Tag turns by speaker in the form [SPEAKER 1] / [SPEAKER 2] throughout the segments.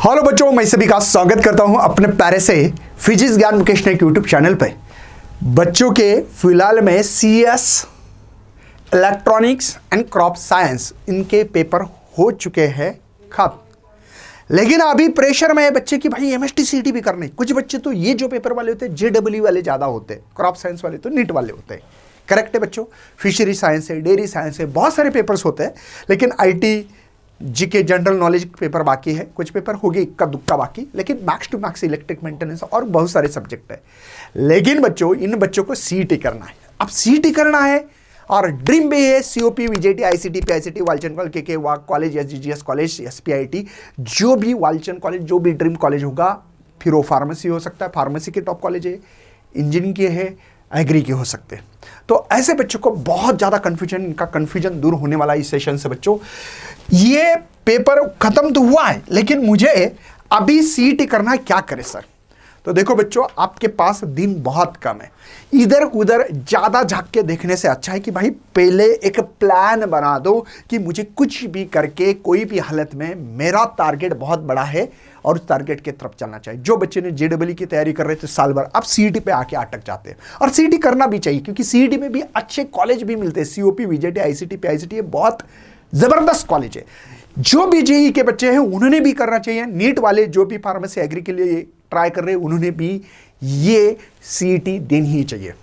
[SPEAKER 1] Hello बच्चों, मैं सभी का स्वागत करता हूं अपने प्यारे से फिजिक्स ज्ञान मुकेश ने यूट्यूब चैनल पे। बच्चों के फिलहाल में CS, electronics and crop science इनके पेपर हो चुके हैं खत्म। लेकिन अभी प्रेशर में है बच्चे की भाई एमएसटी सीटी भी करने। कुछ बच्चे तो ये जो पेपर वाले होते हैं जेडब्ल्यू वाले ज़्यादा होते हैं, क्रॉप साइंस वाले तो नीट वाले होते हैं। करेक्ट है बच्चों, फिशरी साइंस है, डेयरी साइंस है, बहुत सारे पेपर्स होते हैं। लेकिन IT GK general knowledge paper बाकी है, कुछ पेपर होगी इक्का दुक्का बाकी, लेकिन max to max electric maintenance और बहुत सारे सब्जेक्ट है। लेकिन बच्चों इन बच्चों को सीईटी करना है। अब सीईटी करना है और ड्रीम भी है COP, VJT, ICT, PICT, Walchand college, K Wagh college, SGGS college, SPIT, जो भी वालचंद कॉलेज, जो भी ड्रीम कॉलेज होगा। फिर वो फार्मेसी हो सकता है, फार्मेसी के टॉप कॉलेज है, इंजीनियरिंग के है, एग्री के हो सकते हैं। तो ऐसे बच्चों को बहुत ज़्यादा कन्फ्यूजन, इनका कन्फ्यूजन दूर होने वाला इस सेशन से बच्चों। ये पेपर खत्म तो हुआ है, लेकिन मुझे अभी सीईटी करना है, क्या करें सर? तो देखो बच्चों, आपके पास दिन बहुत कम है। इधर उधर ज़्यादा झांक के देखने से अच्छा है कि भाई पहले एक प्लान बना दो कि मुझे कुछ भी करके कोई भी हालत में मेरा टारगेट बहुत बड़ा है और उस टारगेट की तरफ चलना चाहिए। जो बच्चे ने जेडब्ल्यू की तैयारी कर रहे थे साल भर, अब सीईटी पे आके अटक जाते हैं। और सीईटी करना भी चाहिए क्योंकि सीईटी में भी अच्छे कॉलेज भी मिलते हैं। सीओपी, वीजेटी, आईसीटी, पीआईसीटी, ये बहुत जबरदस्त कॉलेज है। जो भी जेई के बच्चे हैं उन्होंने भी करना चाहिए। नीट वाले जो भी फार्मेसी एग्री के लिए ट्राई कर रहे हैं उन्होंने भी ये सीईटी देनी ही चाहिए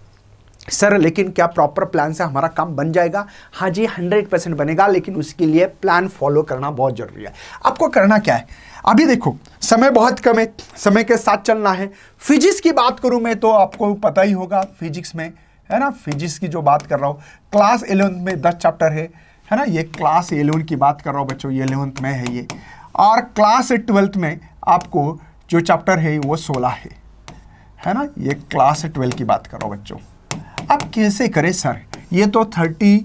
[SPEAKER 1] सर। लेकिन क्या प्रॉपर प्लान से हमारा काम बन जाएगा? हाँ जी, 100% बनेगा, लेकिन उसके लिए प्लान फॉलो करना बहुत जरूरी है। आपको करना क्या है? अभी देखो समय बहुत कम है, समय के साथ चलना है। फिजिक्स की बात करूं मैं तो आपको पता ही होगा, फिजिक्स में है ना, फिजिक्स की जो बात कर रहा हूं, क्लास 11 में 10 चैप्टर है ना। ये क्लास 11 की बात कर रहा हूँ बच्चों, ये 11th में है ये। और क्लास 12th में आपको जो चैप्टर है वो 16 है ना। ये क्लास 12 की बात कर रहा हूँ बच्चों। अब कैसे करें सर? ये तो 26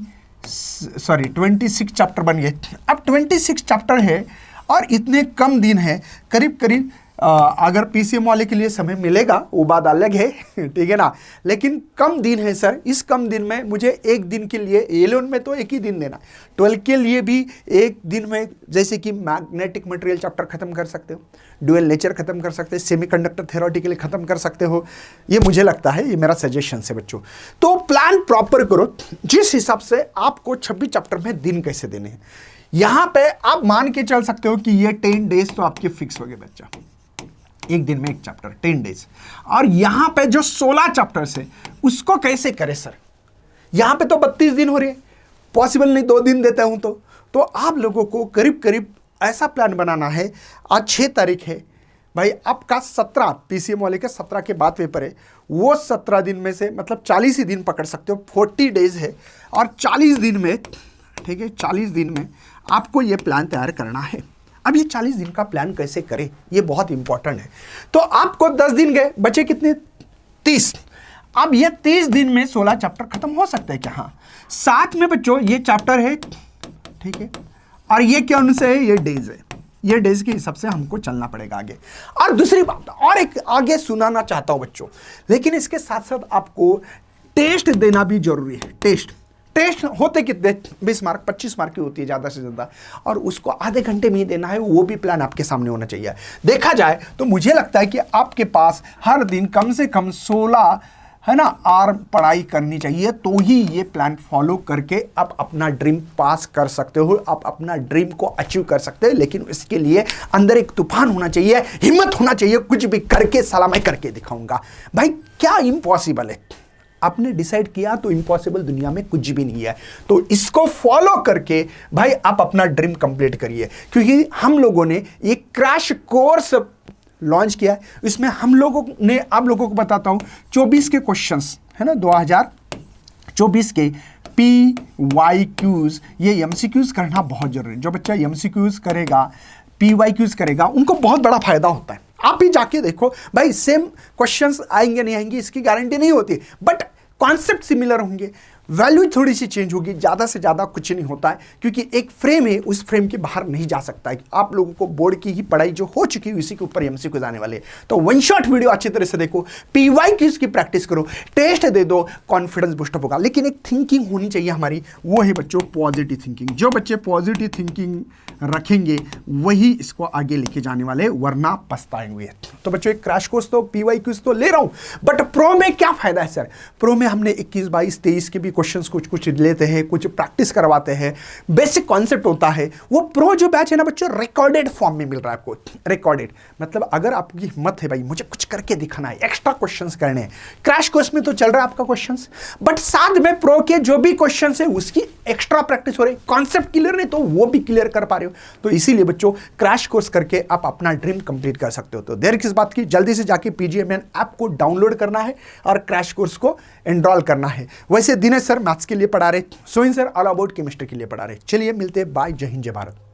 [SPEAKER 1] चैप्टर बन गए। अब 26 चैप्टर है और इतने कम दिन है, करीब करीब अगर पीसीएम वाले के लिए समय मिलेगा वो बात अलग है, ठीक है ना। लेकिन कम दिन है सर। इस कम दिन में मुझे एक दिन के लिए, 11 में तो एक ही दिन देना, 12 के लिए भी एक दिन में, जैसे कि मैग्नेटिक मटेरियल चैप्टर खत्म कर सकते हो, ड्यूअल नेचर खत्म कर सकते हो, सेमीकंडक्टर थ्योरेटिकली खत्म कर सकते हो। ये मुझे लगता है, ये मेरा सजेशन है बच्चों। तो प्लान प्रॉपर करो जिस हिसाब से आपको 26 चैप्टर में दिन कैसे देने हैं। यहां पे आप मान के चल सकते हो कि ये 10 डेज तो आपके फिक्स हो गए बच्चा, एक दिन में एक चैप्टर 10 डेज। और यहां पे जो 16 चैप्टर्स है उसको कैसे करें सर? यहां पे तो 32 दिन हो रहे हैं, पॉसिबल नहीं 2 दिन देता हूं तो आप लोगों को करीब करीब ऐसा प्लान बनाना है। आज 6 तारीख है भाई, आपका 17 पीसीएम वाले के 17 के बाद पेपर है। वो 17 दिन में से मतलब 40 ही दिन पकड़ सकते हो, 40 डेज है। और 40 दिन में, ठीक है, 40 दिन में आपको ये प्लान तैयार करना है। अब ये 40 दिन का प्लान कैसे करें, ये बहुत इंपॉर्टेंट है। तो आपको 10 दिन गए, बचे कितने? 30। अब ये 30 दिन में 16 चैप्टर खत्म हो सकते हैं क्या? हाँ, साथ में बच्चों ये चैप्टर है, ठीक है, और ये क्या उनसे है? ये डेज है। ये डेज के हिसाब से हमको चलना पड़ेगा आगे। और दूसरी बात और एक आगे सुनाना चाहता हूं बच्चों, लेकिन इसके साथ साथ आपको टेस्ट देना भी जरूरी है। टेस्ट होते कितने? 20 मार्क, 25 मार्क की होती है ज़्यादा से ज़्यादा, और उसको आधे घंटे में ही देना है। वो भी प्लान आपके सामने होना चाहिए। देखा जाए तो मुझे लगता है कि आपके पास हर दिन कम से कम 16 है ना आर पढ़ाई करनी चाहिए, तो ही ये प्लान फॉलो करके आप अपना ड्रीम पास कर सकते हो, आप अपना ड्रीम को अचीव कर सकते हो। लेकिन इसके लिए अंदर एक तूफान होना चाहिए, हिम्मत होना चाहिए, कुछ भी करके साला मैं करके दिखाऊंगा। भाई क्या इम्पॉसिबल है? आपने डिसाइड किया तो इम्पॉसिबल दुनिया में कुछ भी नहीं है। तो इसको फॉलो करके भाई आप अपना ड्रीम कंप्लीट करिए। क्योंकि हम लोगों ने एक क्रैश कोर्स लॉन्च किया है, इसमें हम लोगों ने, आप लोगों को बताता हूं, 24 के क्वेश्चंस है ना, 2024 के PYQs, ये MCQs करना बहुत जरूरी है। जो बच्चा MCQs करेगा, PYQs करेगा, उनको बहुत बड़ा फायदा होता है। आप भी जाके देखो भाई, सेम क्वेश्चंस आएंगे नहीं आएंगे इसकी गारंटी नहीं होती, बट कॉन्सेप्ट सिमिलर होंगे। वैल्यू थोड़ी सी चेंज होगी, ज़्यादा से ज़्यादा कुछ नहीं होता है, क्योंकि एक फ्रेम है, उस फ्रेम के बाहर नहीं जा सकता है। आप लोगों को बोर्ड की ही पढ़ाई जो हो चुकी है इसी के ऊपर एमसीक्यू जाने वाले। तो वन शॉट वीडियो अच्छी तरह से देखो, पीवाईक्यूज की प्रैक्टिस करो, टेस्ट दे दो, कॉन्फिडेंस बूस्टअप होगा। लेकिन एक थिंकिंग होनी चाहिए हमारी, वो है बच्चों पॉजिटिव थिंकिंग। जो बच्चे पॉजिटिव थिंकिंग रखेंगे वही इसको आगे लेके जाने वाले, वरना पछताएंगे। तो बच्चों एक क्रैश कोर्स तो पीवाईक्यूज तो ले रहा हूं, बट प्रो में क्या फायदा है सर? प्रो में हमने 21, 22, 23 के भी क्वेश्चंस कुछ कुछ लेते हैं, कुछ प्रैक्टिस करवाते हैं, बेसिक कॉन्सेप्ट होता है। वो प्रो जो बैच है ना बच्चों, रिकॉर्डेड फॉर्म में मिल रहा है आपको। रिकॉर्डेड मतलब अगर आपकी हिम्मत है भाई मुझे कुछ करके दिखाना है, एक्स्ट्रा क्वेश्चंस करने हैं, क्रैश कोर्स में तो चल रहा है आपका क्वेश्चंस, बट साथ में प्रो के जो भी क्वेश्चंस है उसकी एक्स्ट्रा प्रैक्टिस हो रही है। कॉन्सेप्ट क्लियर नहीं तो वो भी क्लियर कर पा रहे हो। तो इसीलिए बच्चों क्रैश कोर्स करके आप अपना ड्रीम कंप्लीट कर सकते हो। तो देर किस बात की, जल्दी से जाके पीजीएमएन ऐप को डाउनलोड करना है और क्रैश कोर्स को एनरोल करना है। वैसे दिनेश सर मैथ्स के लिए पढ़ा रहे, Soin sir all about chemistry के लिए पढ़ा रहे। चलिए मिलते हैं, बाय, जय हिंद, जय भारत।